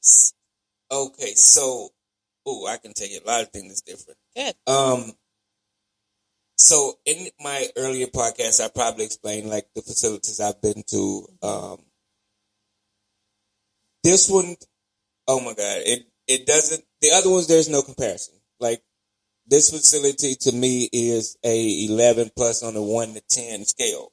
works? Okay, so I can tell you a lot of things that's different. Good. So in my earlier podcast, I probably explained like the facilities I've been to. This one, oh my God, it doesn't. The other ones, there's no comparison. Like this facility to me is a 11 plus on a 1 to 10 scale,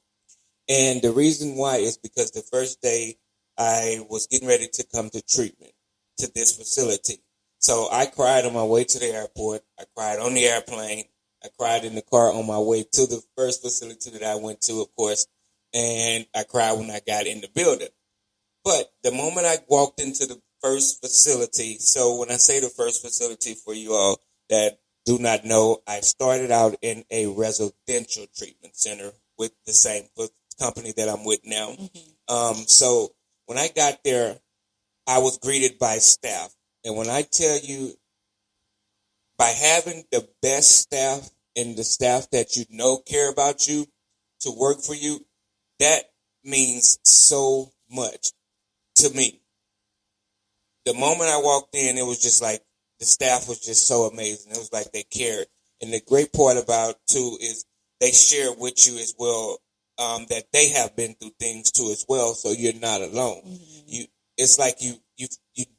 and the reason why is because the first day I was getting ready to come to treatment to this facility. So I cried on my way to the airport. I cried on the airplane. I cried in the car on my way to the first facility that I went to, of course. And I cried when I got in the building. But the moment I walked into the first facility, so when I say the first facility for you all that do not know, I started out in a residential treatment center with the same company that I'm with now. So when I got there, I was greeted by staff. And when I tell you, by having the best staff and the staff that you know care about you to work for you, that means so much to me. The moment I walked in, it was just like the staff was just so amazing. It was like they cared. And the great part about, too, is they share with you as well that they have been through things, too, as well, so you're not alone. It's like you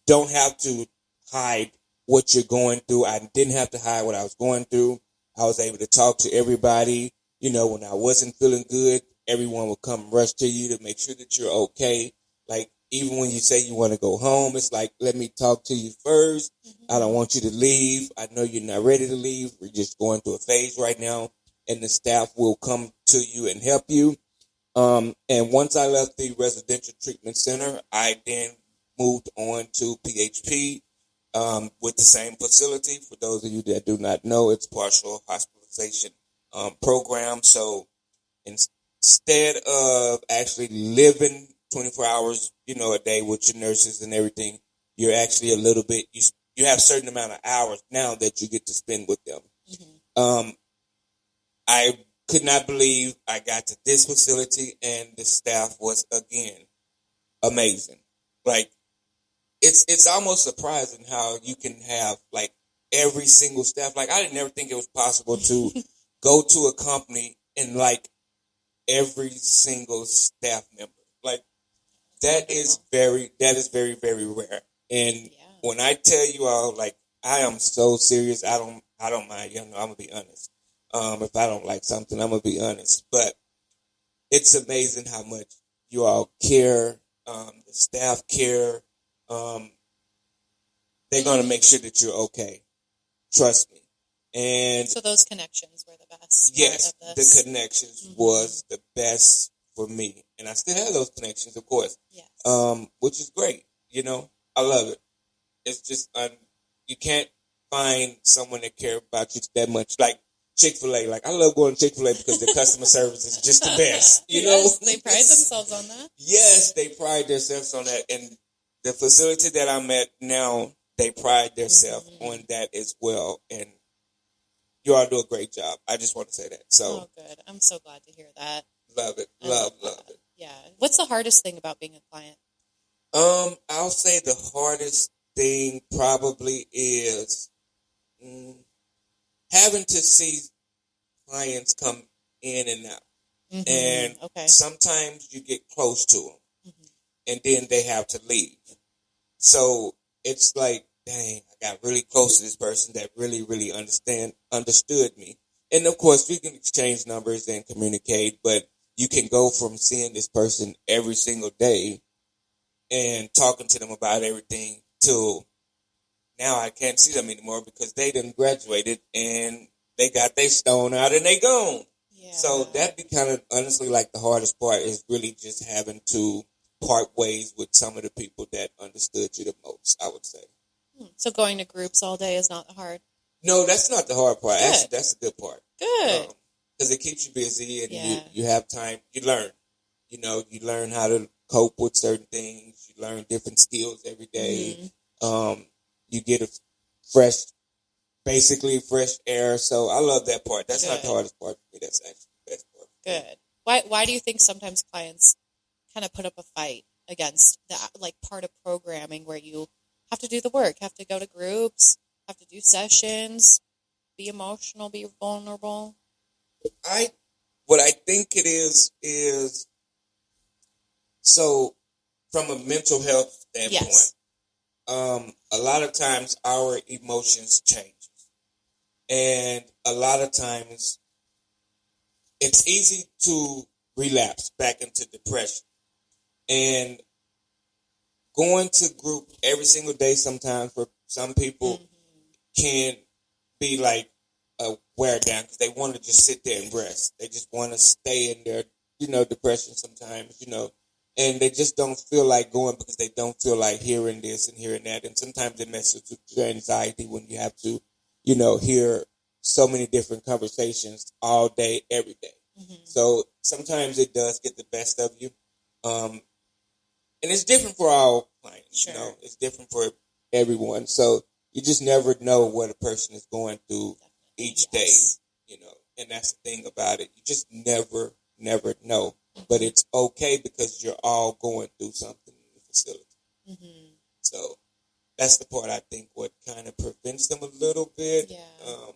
don't have to hide what you're going through. I didn't have to hide what I was going through. I was able to talk to everybody. You know, when I wasn't feeling good, everyone would come rush to you to make sure that you're okay. Like, even when you say you want to go home, it's like, let me talk to you first. I don't want you to leave. I know you're not ready to leave. We're just going through a phase right now, and the staff will come to you and help you. And once I left the residential treatment center, I then moved on to PHP with the same facility. For those of you that do not know, it's partial hospitalization program. So instead of actually living 24 hours, a day with your nurses and everything, you're actually a little bit, you have a certain amount of hours now that you get to spend with them. I could not believe I got to this facility and the staff was, again, amazing. Like, it's almost surprising how you can have, like, every single staff. Like, I didn't ever think it was possible to go to a company and like every single staff member. Like, that is very, very, very rare. And when I tell you all, like, I am so serious, I don't mind, I'm gonna be honest. If I don't like something, I'm gonna be honest. But it's amazing how much you all care, the staff care. They're gonna make sure that you're okay. Trust me. And so those connections were the best. Yes, the connections was the best for me, and I still have those connections, of course. Yes. Which is great. I love it. It's just you can't find someone that cares about you that much. Like Chick-fil-A. Like, I love going to Chick-fil-A because the customer service is just the best. Yes, they pride themselves on that. Yes, they pride themselves on that, and the facility that I'm at now, they pride themselves on that as well, and you all do a great job. I just want to say that. So, good. I'm so glad to hear that. Love it. Love it. Yeah. What's the hardest thing about being a client? I'll say the hardest thing probably is having to see clients come in and out. And sometimes you get close to them and then they have to leave. So it's like, dang, I got really close to this person that really, really understood me. And of course, we can exchange numbers and communicate, but you can go from seeing this person every single day and talking to them about everything to now I can't see them anymore because they done graduated and they got their stone out and they gone. Yeah. So that'd be kind of honestly like the hardest part is really just having to part ways with some of the people that understood you the most, I would say. So going to groups all day is not hard? No, that's not the hard part. Actually, that's the good part. Good. Because it keeps you busy and you have time. You learn. You learn how to cope with certain things. You learn different skills every day. You get basically fresh air. So I love that part. That's not the hardest part for me. That's actually the best part. Good. Why do you think sometimes clients kind of put up a fight against that, like part of programming where you have to do the work, have to go to groups, have to do sessions, be emotional, be vulnerable? What I think it is so from a mental health standpoint. Yes. A lot of times our emotions change, and a lot of times it's easy to relapse back into depression. And going to group every single day sometimes for some people can be like a wear down because they want to just sit there and rest. They just want to stay in their, depression sometimes, and they just don't feel like going because they don't feel like hearing this and hearing that. And sometimes it messes with your anxiety when you have to, hear so many different conversations all day, every day. So sometimes it does get the best of you. And it's different for all clients, Sure. It's different for everyone. So you just never know what a person is going through each day, and that's the thing about it. You just never know. But it's okay because you're all going through something in the facility. So that's the part I think what kind of prevents them a little bit. Yeah.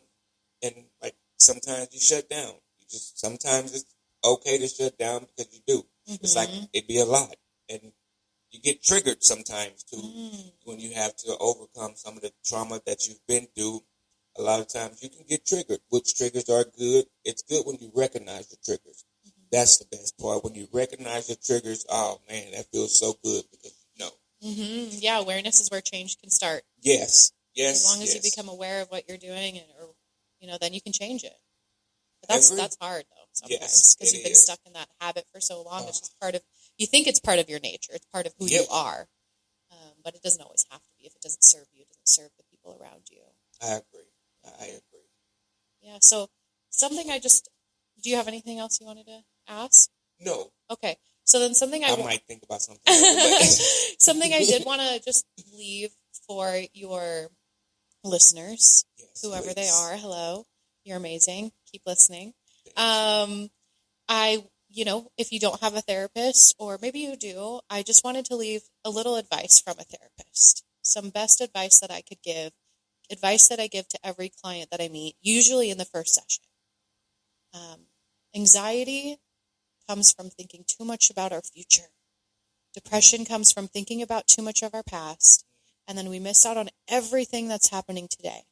And like sometimes you shut down. Sometimes it's okay to shut down because you do. It's like it'd be a lot. And you get triggered sometimes too when you have to overcome some of the trauma that you've been through. A lot of times you can get triggered, which triggers are good. It's good when you recognize your triggers. That's the best part. When you recognize your triggers, oh man, that feels so good because you know. Yeah, awareness is where change can start. Yes. As long as you become aware of what you're doing, then you can change it. But that's hard though sometimes because you've been stuck in that habit for so long. It's just part of. You think it's part of your nature. It's part of who you are, but it doesn't always have to be. If it doesn't serve you, it doesn't serve the people around you. I agree. Yeah. So something do you have anything else you wanted to ask? No. Okay. So then something I might think about something. something I did want to just leave for your listeners, whoever they are. Hello. You're amazing. Keep listening. If you don't have a therapist, or maybe you do, I just wanted to leave a little advice from a therapist. Some best advice that I could give, advice that I give to every client that I meet, usually in the first session. Anxiety comes from thinking too much about our future. Depression comes from thinking about too much of our past, and then we miss out on everything that's happening today.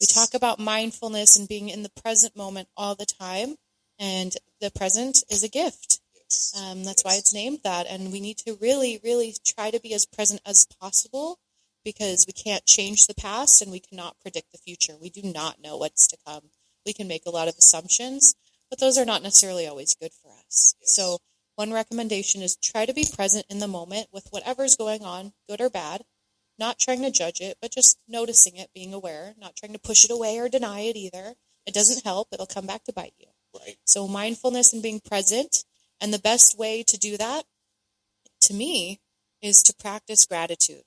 We talk about mindfulness and being in the present moment all the time, and the present is a gift. That's why it's named that, and we need to really, really try to be as present as possible because we can't change the past and we cannot predict the future. We do not know what's to come. We can make a lot of assumptions, but those are not necessarily always good for us. So one recommendation is try to be present in the moment with whatever's going on, good or bad. Not trying to judge it, but just noticing it, being aware, not trying to push it away or deny it either. It doesn't help. It'll come back to bite you. Right. So mindfulness and being present. And the best way to do that, to me, is to practice gratitude.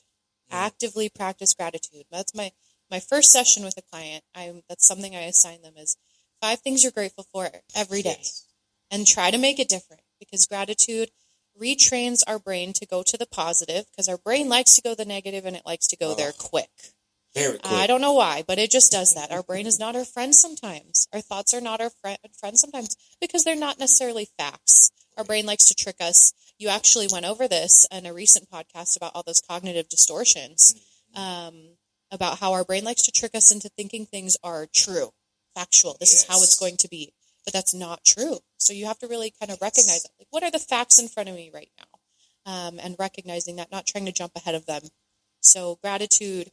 Actively practice gratitude. That's my first session with a client. That's something I assign them is 5 things you're grateful for every day. And try to make it different because gratitude retrains our brain to go to the positive because our brain likes to go the negative and it likes to go there quick. Very quick. I don't know why, but it just does that. Our brain is not our friend sometimes. Our thoughts are not our friend sometimes because they're not necessarily facts. Our brain likes to trick us. You actually went over this in a recent podcast about all those cognitive distortions, about how our brain likes to trick us into thinking things are true, factual. This is how it's going to be. But that's not true. So you have to really kind of recognize that. Like, what are the facts in front of me right now? And recognizing that, not trying to jump ahead of them. So gratitude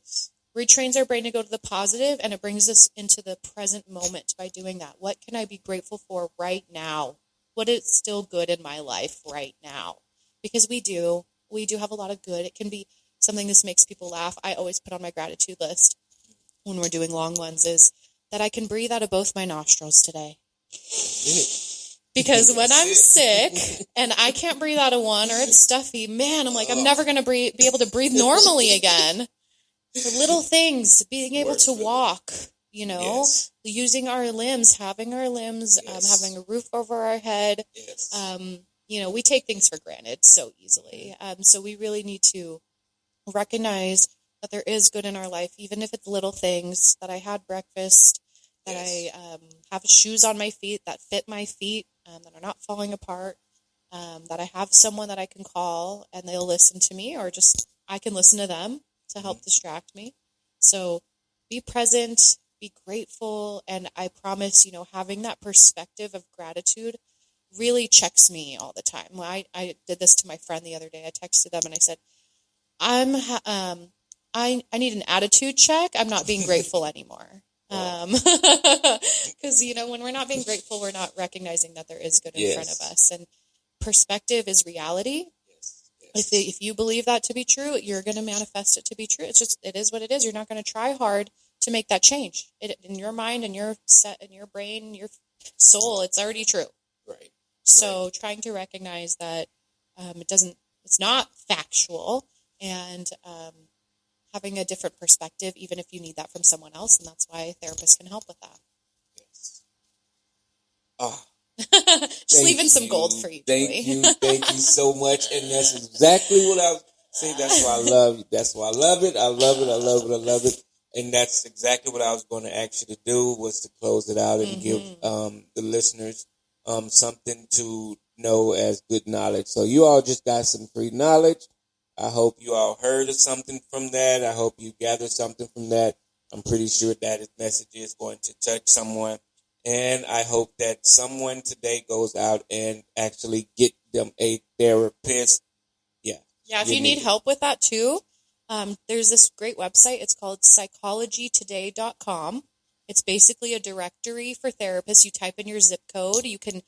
retrains our brain to go to the positive, and it brings us into the present moment by doing that. What can I be grateful for right now? What is still good in my life right now? Because we do have a lot of good. It can be something that makes people laugh. I always put on my gratitude list when we're doing long ones is that I can breathe out of both my nostrils today. Because when I'm sick and I can't breathe out of one or it's stuffy, man, I'm like, I'm never going to be able to breathe normally again. The little things, being able to walk, using our limbs, having our limbs, having a roof over our head. We take things for granted so easily. So we really need to recognize that there is good in our life, even if it's little things, that I had breakfast, that I have shoes on my feet that fit my feet, that are not falling apart, that I have someone that I can call and they'll listen to me, or just I can listen to them to help distract me. So be present, be grateful, and I promise, having that perspective of gratitude really checks me all the time. I did this to my friend the other day. I texted them and I said, I need an attitude check. I'm not being grateful anymore. Because, when we're not being grateful, we're not recognizing that there is good in front of us. And perspective is reality. If you believe that to be true, you're going to manifest it to be true. It is what it is. You're not going to try hard to make that change. In your mind and your set in your brain, your soul, it's already true. Right. So trying to recognize that it's not factual, and having a different perspective, even if you need that from someone else, and that's why therapists can help with that. Yes. Oh, just leaving some gold for you, Thank you so much, and that's exactly what I was saying. That's why I love you. That's why I love it. I love it. And that's exactly what I was going to ask you to do, was to close it out and give the listeners something to know as good knowledge. So you all just got some free knowledge. I hope you all heard of something from that. I hope you gathered something from that. I'm pretty sure that message is going to touch someone. And I hope that someone today goes out and actually get them a therapist. Yeah. Yeah, if you need help with that too, there's this great website. It's called psychologytoday.com. It's basically a directory for therapists. You type in your zip code. You can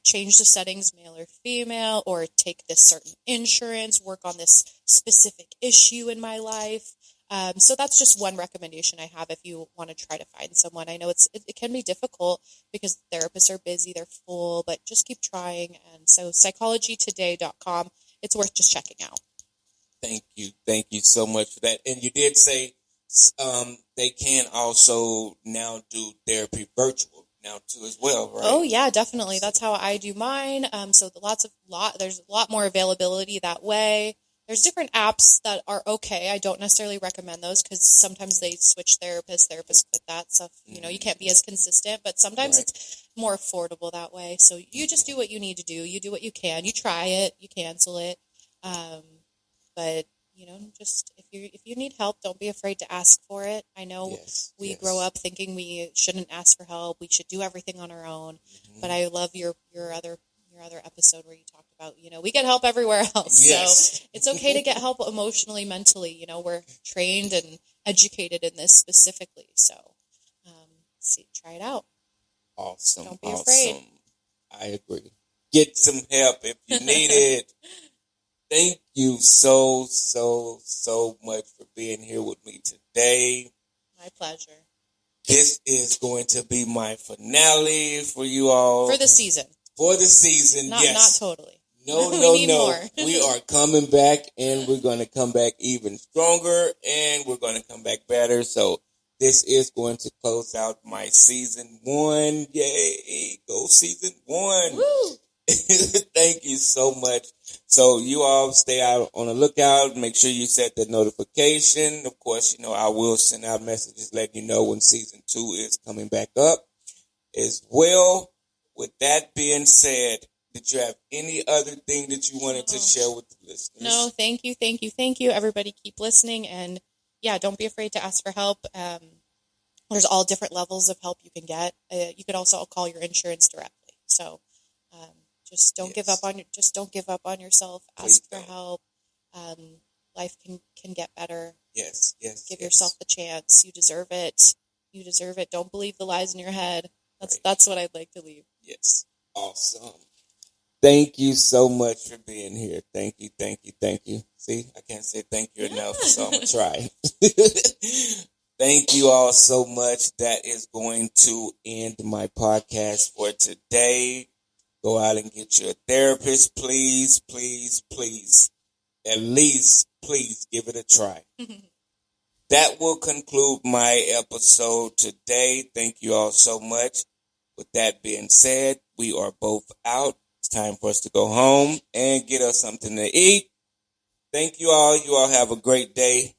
change the settings, male or female, or take this certain insurance, work on this specific issue in my life. So that's just one recommendation I have if you want to try to find someone. I know it can be difficult because therapists are busy, they're full, but just keep trying. And so psychologytoday.com, it's worth just checking out. Thank you so much for that. And you did say they can also now do therapy virtual now too as well, right? Oh yeah, definitely. That's how I do mine. So there's a lot more availability that way. There's different apps that are okay. I don't necessarily recommend those because sometimes they switch therapists quit that stuff. You can't be as consistent, but sometimes it's more affordable that way. So you just do what you need to do. You do what you can. You try it. You cancel it. But just if you need help, don't be afraid to ask for it. I know we grow up thinking we shouldn't ask for help. We should do everything on our own. Mm-hmm. But I love your other episode where you talked about, we get help everywhere else. Yes. So it's okay to get help emotionally, mentally. We're trained and educated in this specifically. So try it out. Awesome. Don't be afraid. I agree. Get some help if you need it. Thank you so much for being here with me today. My pleasure. This is going to be my finale for you all. For the season. Yes. Not totally. No. More. We are coming back, and we're going to come back even stronger, and we're going to come back better. So this is going to close out my season 1. Yay. Go season 1. Woo. Thank you so much. So you all stay out on the lookout. Make sure you set the notification. Of course, I will send out messages letting you know when season 2 is coming back up as well. With that being said, did you have any other thing that you wanted to share with the listeners? No, thank you. Everybody keep listening. And yeah, don't be afraid to ask for help. There's all different levels of help you can get. You could also call your insurance directly. So just don't give up on yourself. Ask for help. Life can get better. Yes. Give yourself the chance. You deserve it. Don't believe the lies in your head. That's what I'd like to leave. Yes. Awesome. Thank you so much for being here. Thank you. See, I can't say thank you enough, so I'm going to try. Thank you all so much. That is going to end my podcast for today. Go out and get you a therapist. Please. At least, please give it a try. That will conclude my episode today. Thank you all so much. With that being said, we are both out. It's time for us to go home and get us something to eat. Thank you all. You all have a great day.